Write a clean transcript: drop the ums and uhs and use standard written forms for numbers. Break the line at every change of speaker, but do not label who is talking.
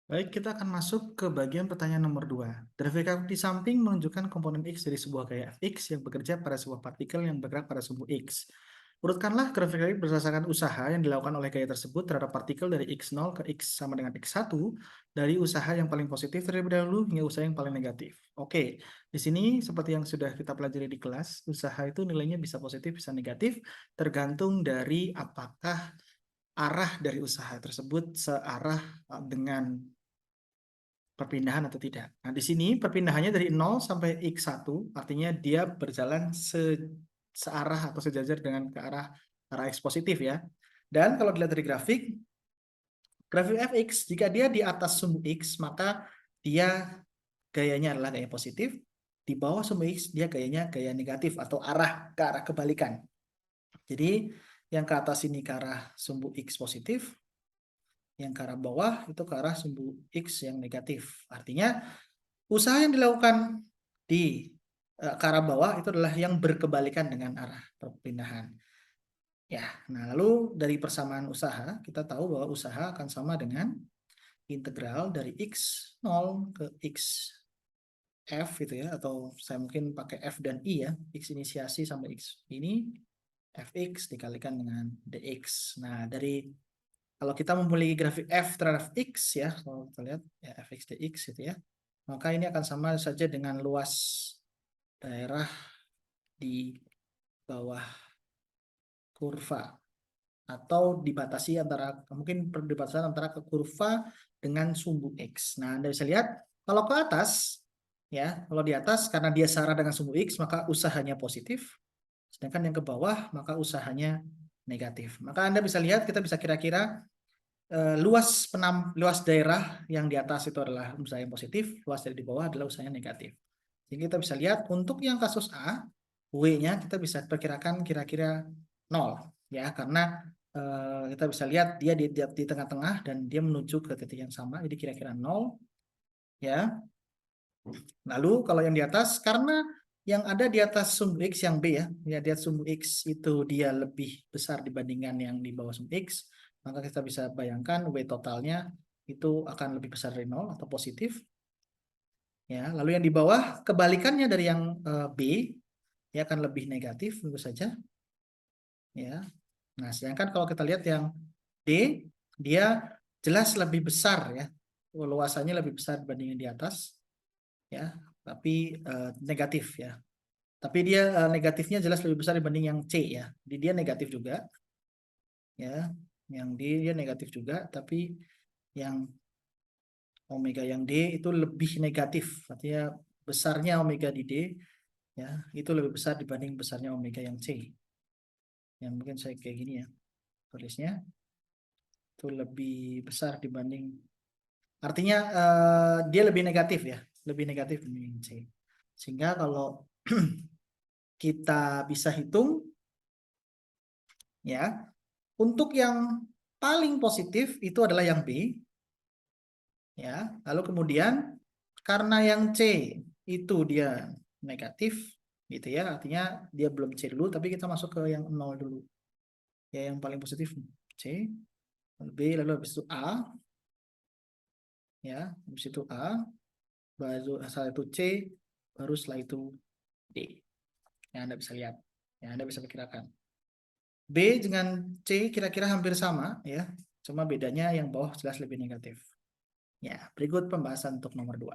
Baik, kita akan masuk ke bagian pertanyaan nomor 2. Grafik di samping menunjukkan komponen X dari sebuah gaya fx yang bekerja pada sebuah partikel yang bergerak pada sumbu X. Urutkanlah grafik berdasarkan usaha yang dilakukan oleh gaya tersebut terhadap partikel dari X0 ke X sama dengan X1 dari usaha yang paling positif terlebih dahulu hingga usaha yang paling negatif. Oke, di sini seperti yang sudah kita pelajari di kelas, usaha itu nilainya bisa positif, bisa negatif, tergantung dari apakah arah dari usaha tersebut searah dengan perpindahan atau tidak. Nah, di sini perpindahannya dari 0 sampai X1, artinya dia berjalan searah atau sejajar dengan ke arah X positif ya. Dan kalau dilihat dari grafik fx, jika dia di atas sumbu X, maka dia gayanya adalah gaya positif. Di bawah sumbu X, dia gayanya gaya negatif atau ke arah kebalikan. Jadi, yang ke atas ini ke arah sumbu X positif, yang ke arah bawah itu ke arah sumbu X yang negatif. Artinya, usaha yang dilakukan di ke arah bawah itu adalah yang berkebalikan dengan arah perpindahan. Ya, nah lalu dari persamaan usaha kita tahu bahwa usaha akan sama dengan integral dari x0 ke x f gitu ya, atau saya mungkin pakai f dan i ya, x inisiasi sampai x ini fx dikalikan dengan dx. Nah, dari kalau kita memiliki grafik f terhadap x ya, kalau kita lihat ya fx dx gitu ya, maka ini akan sama saja dengan luas daerah di bawah kurva atau dibatasi antara mungkin perdebatan antara ke kurva dengan sumbu X. Nah, Anda bisa lihat kalau ke atas ya, kalau di atas karena dia searah dengan sumbu X maka usahanya positif, sedangkan yang ke bawah maka usahanya negatif. Maka Anda bisa lihat kita bisa kira-kira luas daerah yang di atas itu adalah usaha yang positif, luas dari di bawah adalah usahanya negatif. Jadi kita bisa lihat untuk yang kasus A, W-nya kita bisa perkirakan kira-kira 0 ya, karena kita bisa lihat dia di tengah-tengah dan dia menuju ke titik yang sama, jadi kira-kira 0 ya. Lalu kalau yang di atas, karena yang ada di atas sumbu X yang B ya di atas sumbu X itu dia lebih besar dibandingkan yang di bawah sumbu X, maka kita bisa bayangkan W totalnya itu akan lebih besar dari 0 atau positif. Ya, lalu yang di bawah kebalikannya dari yang B ya akan lebih negatif tentu saja. Ya. Nah, sedangkan kalau kita lihat yang D, dia jelas lebih besar ya. Luasannya lebih besar dibanding yang di atas ya, tapi negatif ya. Tapi dia negatifnya jelas lebih besar dibanding yang C ya. Dia negatif juga ya. Yang D dia negatif juga, tapi yang omega yang D itu lebih negatif. Artinya besarnya omega di D ya, itu lebih besar dibanding besarnya omega yang C. Yang mungkin saya kayak gini ya. Tulisnya itu lebih besar dibanding, artinya dia lebih negatif ya, lebih negatif dibanding C. Sehingga kalau kita bisa hitung ya, untuk yang paling positif itu adalah yang B ya. Lalu kemudian karena yang C itu dia negatif gitu ya, artinya dia belum C dulu tapi kita masuk ke yang 0 dulu. Ya, yang paling positif C, B, lalu habis itu A ya, habis itu A, baru setelah itu C, baru setelah itu D. Yang Anda bisa lihat, yang Anda bisa perkirakan. B dengan C kira-kira hampir sama ya, cuma bedanya yang bawah jelas lebih negatif. Ya, berikut pembahasan untuk nomor 2.